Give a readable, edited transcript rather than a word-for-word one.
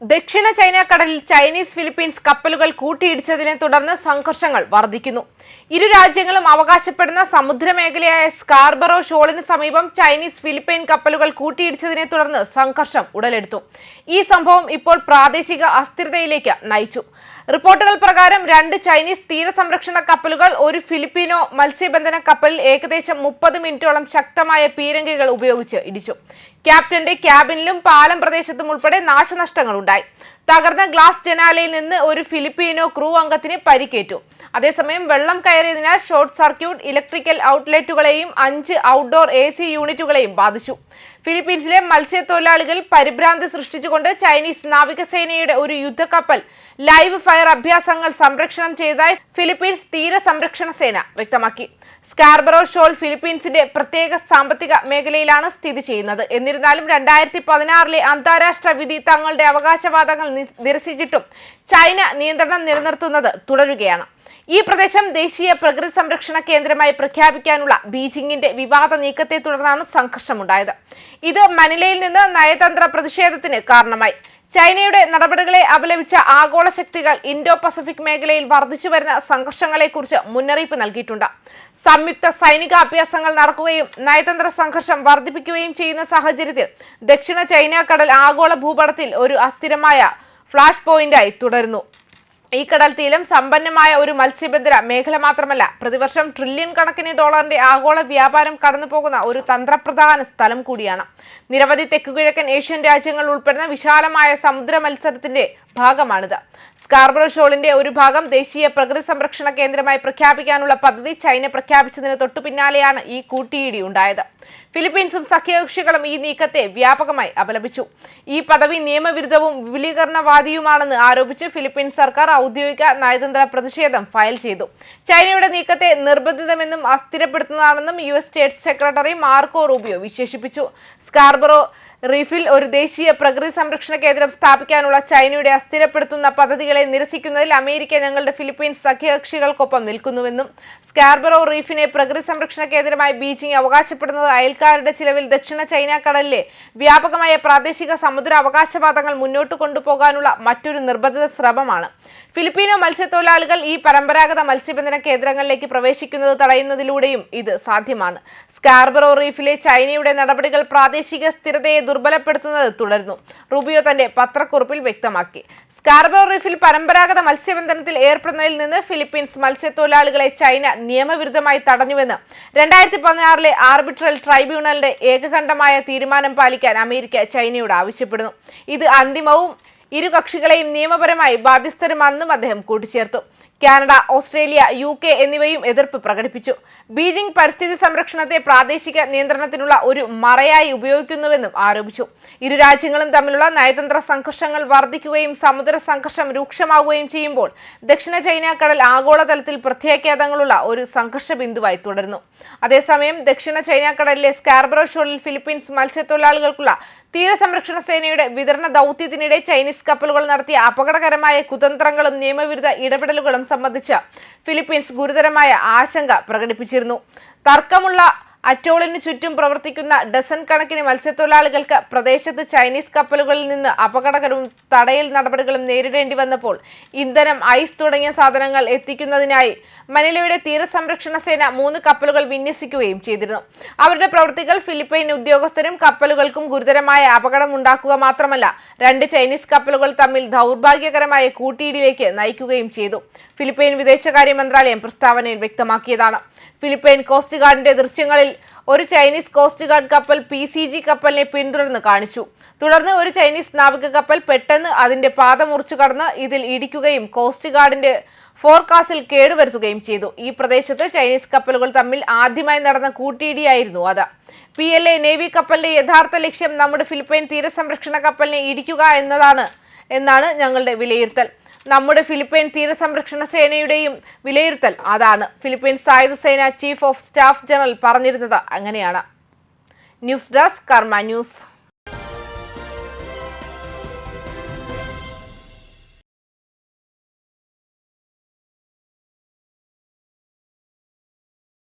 ദക്ഷിണ ചൈന കടലിൽ Chinese Philippines കപ്പലുകൾ കൂട്ടിയിടിച്ചതിനെ തുടർന്ന് സംഘർഷങ്ങൾ വർദ്ധിക്കുന്നു. ഇരു രാജ്യങ്ങളും അവകാശപ്പെടുന്ന സമുദ്രമേഖലയായ സ്കാർബറോ ഷോളിന് സമീപം ചൈനീസ് ഫിലിപ്പൈൻ കപ്പലുകൾ കൂട്ടിയിടിച്ചതിനെ തുടർന്ന് സംഘർഷം ഉടലെടുത്തു. ഈ സംഭവം ഇപ്പോൾ പ്രാദേശിക അസ്ഥിരതയിലേക്ക് നയിച്ചു. റിപ്പോർട്ടുകൾ പ്രകാരം 2 ചൈനീസ് തീരസംരക്ഷണ കപ്പലുകൾ ഒരു ഫിലിപ്പീനോ മത്സ്യബന്ധന കപ്പലിൽ ഏകദേശം 30 മിനിറ്റോളം ശക്തമായ പീരങ്കികൾ ഉപയോഗിച്ച് ഇടിച്ചു. ക്യാപ്റ്റന്റെ ക്യാബിനിലും പാലം പ്രദേശത്തും ഉൾപ്പെടെ നാശനഷ്ടങ്ങൾ ഉണ്ടായി. തകർന്ന ഗ്ലാസ് ജനാലയിൽ നിന്ന് ഒരു ഫിലിപ്പീനോ ക്രൂ അംഗത്തിന് പരിക്കേറ്റു. അതേസമയം വെള്ളം കയറിയതിനാൽ ഷോർട്ട് സർക്യൂട്ട് ഇലക്ട്രിക്കൽ ഔട്ട്ലെറ്റുകളെയും 5 ഔട്ട്ഡോർ AC യൂണിറ്റുകളെയും ബാധിച്ചു. ഫിലിപ്പീൻസിലെ മത്സ്യത്തൊഴിലാളികൾ പരിഭ്രാന്തി സൃഷ്ടിച്ചുകൊണ്ട് ചൈനീസ് നാവികസേനയുടെ ഒരു യുദ്ധക്കപ്പൽ ലൈവ് ഫയർ അഭ്യാസങ്ങൾ സംരക്ഷണം ചെയ്തതായി ഫിലിപ്പീൻസ് തീരസംരക്ഷണ സേന വ്യക്തമാക്കി. സ്കാർബറോ ഷോൾ ഫിലിപ്പീൻസിന്റെ പ്രത്യേക സാമ്പത്തിക മേഖലയിലാണ് സ്ഥിതി ചെയ്യുന്നത്. എന്നിരുന്നാലും 2016 അന്താരാഷ്ട്ര വിധി തങ്ങളുടെ അവകാശവാദങ്ങൾ നിരസിച്ചിട്ടും ചൈന നിയന്ത്രണം നിലനിർത്തുന്നത് തുടരുകയാണ്. ഈ പ്രദേശം ദേശീയ പ്രകൃതി സംരക്ഷണ കേന്ദ്രമായി പ്രഖ്യാപിക്കാനുള്ള ബീജിംഗിന്റെ വിവാദ നീക്കത്തെ തുടർന്നാണ് സംഘർഷമുണ്ടായത്. ഇത് മനിലയിൽ നിന്ന് നയതന്ത്ര പ്രതിഷേധത്തിന് കാരണമായി. ചൈനയുടെ നടപടികളെ അപലപിച്ച ആഗോള ശക്തികൾ ഇൻഡോ പസഫിക് മേഖലയിൽ വർദ്ധിച്ചുവരുന്ന സംഘർഷങ്ങളെക്കുറിച്ച് മുന്നറിയിപ്പ് നൽകിയിട്ടുണ്ട്. സംയുക്ത സൈനിക അഭ്യാസങ്ങൾ നടക്കുകയും നയതന്ത്ര സംഘർഷം വർദ്ധിപ്പിക്കുകയും ചെയ്യുന്ന സാഹചര്യത്തിൽ ദക്ഷിണ ചൈന കടൽ ആഗോള ഭൂപടത്തിൽ ഒരു അസ്ഥിരമായ ഫ്ലാഷ് പോയിന്റായി തുടരുന്നു. ഈ കടൽ തീരം സമ്പന്നമായ ഒരു മത്സ്യബന്ധന മേഖല മാത്രമല്ല, പ്രതിവർഷം ട്രില്യൺ കണക്കിന് ഡോളറിന്റെ ആഗോള വ്യാപാരം കടന്നുപോകുന്ന ഒരു തന്ത്രപ്രധാന സ്ഥലം കൂടിയാണ്. നിരവധി തെക്കുകിഴക്കൻ ഏഷ്യൻ രാജ്യങ്ങൾ ഉൾപ്പെടുന്ന വിശാലമായ സമുദ്ര മത്സരത്തിന്റെ ഭാഗമാണിത്. സ്കാർബറോ ഷോളിന്റെ ഒരു ഭാഗം ദേശീയ പ്രകൃതി സംരക്ഷണ കേന്ദ്രമായി പ്രഖ്യാപിക്കാനുള്ള പദ്ധതി ചൈന പ്രഖ്യാപിച്ചതിന് തൊട്ടു പിന്നാലെയാണ് ഈ കൂട്ടിയിടി ഉണ്ടായത്. ഫിലിപ്പീൻസും സഖ്യകക്ഷികളും ഈ നീക്കത്തെ വ്യാപകമായി അപലപിച്ചു. ഈ പദവി നിയമവിരുദ്ധവും വിപുലീകരണവാദിയുമാണെന്ന് ആരോപിച്ച് ഫിലിപ്പീൻസ് സർക്കാർ ഔദ്യോഗിക നയതന്ത്ര പ്രതിഷേധം ഫയൽ ചെയ്തു. ചൈനയുടെ നീക്കത്തെ നിർബന്ധിതമെന്നും അസ്ഥിരപ്പെടുത്തുന്നതാണെന്നും US state secretary Marco Rubio വിശേഷിപ്പിച്ചു. സ്കാർബറോ റീഫിൽ ഒരു ദേശീയ പ്രകൃതി സംരക്ഷണ കേന്ദ്രം സ്ഥാപിക്കാനുള്ള ചൈനയുടെ അസ്ഥിരപ്പെടുത്തുന്ന പദ്ധതികളെ നിരസിക്കുന്നതിൽ അമേരിക്ക ഞങ്ങളുടെ ഫിലിപ്പീൻസ് സഖ്യകക്ഷികൾക്കൊപ്പം നിൽക്കുന്നുവെന്നും സ്കാർബറോ റീഫിനെ പ്രകൃതി സംരക്ഷണ കേന്ദ്രമായി ബീജിംഗ് അവകാശപ്പെടുന്നത് അയൽക്കാരുടെ ചിലവിൽ ദക്ഷിണ ചൈന കടലിലെ വ്യാപകമായ പ്രാദേശിക സമുദ്ര അവകാശവാദങ്ങൾ മുന്നോട്ട് കൊണ്ടുപോകാനുള്ള മറ്റൊരു നിർബന്ധിത ശ്രമമാണ്. ഫിലിപ്പീനോ മത്സ്യത്തൊഴിലാളികൾ ഈ പരമ്പരാഗത മത്സ്യബന്ധന കേന്ദ്രങ്ങളിലേക്ക് പ്രവേശിക്കുന്നത് തടയുന്നതിലൂടെയും ഇത് സാധ്യമാണ്. സ്കാർബറോ റീഫിലെ ചൈനയുടെ നടപടികൾ പ്രാദേശിക സ്ഥിരതയെ ദുർബലപ്പെടുത്തുന്നത് തുടരുന്നു, റൂബിയോ തന്റെ പത്രക്കുറിപ്പിൽ വ്യക്തമാക്കി. സ്കാർബറോ റീഫിൽ പരമ്പരാഗത മത്സ്യബന്ധനത്തിൽ ഏർപ്പെടുന്നതിൽ നിന്ന് ഫിലിപ്പീൻസ് മത്സ്യത്തൊഴിലാളികളെ ചൈന നിയമവിരുദ്ധമായി തടഞ്ഞുവെന്ന് 2016 ആർബിട്രൽ ട്രൈബ്യൂണലിന്റെ ഏകകണ്ഠമായ തീരുമാനം പാലിക്കാൻ അമേരിക്ക ചൈനയോട് ആവശ്യപ്പെടുന്നു. ഇത് അന്തിമവും ഇരു കക്ഷികളെയും നിയമപരമായി ബാധ്യസ്ഥരുമാണെന്നും അദ്ദേഹം കൂട്ടിച്ചേർത്തു. കാനഡ, ഓസ്ട്രേലിയ, UK എന്നിവയും എതിർപ്പ് പ്രകടിപ്പിച്ചു. ബീജിംഗ് പരിസ്ഥിതി സംരക്ഷണത്തെ പ്രാദേശിക നിയന്ത്രണത്തിനുള്ള ഒരു മറയായി ഉപയോഗിക്കുന്നുവെന്നും ആരോപിച്ചു. ഇരു രാജ്യങ്ങളും തമ്മിലുള്ള നയതന്ത്ര സംഘർഷങ്ങൾ വർദ്ധിക്കുകയും സമുദ്ര സംഘർഷം രൂക്ഷമാവുകയും ചെയ്യുമ്പോൾ ദക്ഷിണ ചൈന കടൽ ആഗോളതലത്തിൽ പ്രത്യാഘാതങ്ങളുള്ള ഒരു സംഘർഷ ബിന്ദുവായി തുടരുന്നു. അതേസമയം ദക്ഷിണ ചൈന കടലിലെ സ്കാർബറോ ഷോളിൽ ഫിലിപ്പീൻസ് മത്സ്യത്തൊഴിലാളികൾക്കുള്ള തീരസംരക്ഷണ സേനയുടെ വിതരണ ദൗത്യത്തിനിടെ ചൈനീസ് കപ്പലുകൾ നടത്തിയ അപകടകരമായ കുതന്ത്രങ്ങളും നിയമവിരുദ്ധ ഇടപെടലുകളും സംബന്ധിച്ച് ഫിലിപ്പീൻസ് ഗുരുതരമായ ആശങ്ക പ്രകടിപ്പിച്ചിരുന്നു. തർക്കമുള്ള അറ്റോളിനു ചുറ്റും പ്രവർത്തിക്കുന്ന ഡസൻ കണക്കിന് മത്സ്യത്തൊഴിലാളികൾക്ക് പ്രദേശത്ത് ചൈനീസ് കപ്പലുകളിൽ നിന്ന് അപകടകരവും തടയൽ നടപടികളും നേരിടേണ്ടി വന്നപ്പോൾ ഇന്ധനം, ഐസ് തുടങ്ങിയ സാധനങ്ങൾ എത്തിക്കുന്നതിനായി മനിലയുടെ തീരസംരക്ഷണ സേന 3 കപ്പലുകൾ വിന്യസിക്കുകയും ചെയ്തിരുന്നു. അവരുടെ പ്രവൃത്തികൾ ഫിലിപ്പൈൻ ഉദ്യോഗസ്ഥരും കപ്പലുകൾക്കും ഗുരുതരമായ അപകടം ഉണ്ടാക്കുക മാത്രമല്ല, 2 ചൈനീസ് കപ്പലുകൾ തമ്മിൽ ദൗർഭാഗ്യകരമായ കൂട്ടിയിടിയിലേക്ക് നയിക്കുകയും ചെയ്തു. ഫിലിപ്പൈൻ വിദേശകാര്യ മന്ത്രാലയം പ്രസ്താവനയിൽ വ്യക്തമാക്കിയതാണ്. ഫിലിപ്പൈൻ കോസ്റ്റ് ഗാർഡിന്റെ ദൃശ്യങ്ങളിൽ ഒരു ചൈനീസ് കോസ്റ്റ് ഗാർഡ് കപ്പൽ PCG കപ്പലിനെ പിന്തുടർന്ന് കാണിച്ചു. തുടർന്ന് ഒരു ചൈനീസ് നാവിക കപ്പൽ പെട്ടെന്ന് അതിന്റെ പാത മുറിച്ചു കടന്ന് ഇതിൽ ഇടിക്കുകയും കോസ്റ്റ് ഗാർഡിന്റെ ഫോർകാസ്റ്റിൽ കേടുവരുത്തുകയും ചെയ്തു. ഈ പ്രദേശത്ത് ചൈനീസ് കപ്പലുകൾ തമ്മിൽ ആദ്യമായി നടന്ന കൂട്ടിയിടിയായിരുന്നു അത്. PLA നേവി കപ്പലിന്റെ യഥാർത്ഥ ലക്ഷ്യം നമ്മുടെ ഫിലിപ്പൈൻ തീരസംരക്ഷണ കപ്പലിനെ ഇടിക്കുക എന്നാണ് ഞങ്ങളുടെ വിലയിരുത്തൽ. നമ്മുടെ ഫിലിപ്പൈൻ തീരസംരക്ഷണ സേനയുടെയും വിലയിരുത്തൽ അതാണ്. ഫിലിപ്പൈൻ സായുധ സേന ചീഫ് ഓഫ് സ്റ്റാഫ് ജനറൽ പറഞ്ഞിരുന്നത് അങ്ങനെയാണ്. ന്യൂസ് ഡെസ്ക് കർമ്മ ന്യൂസ്.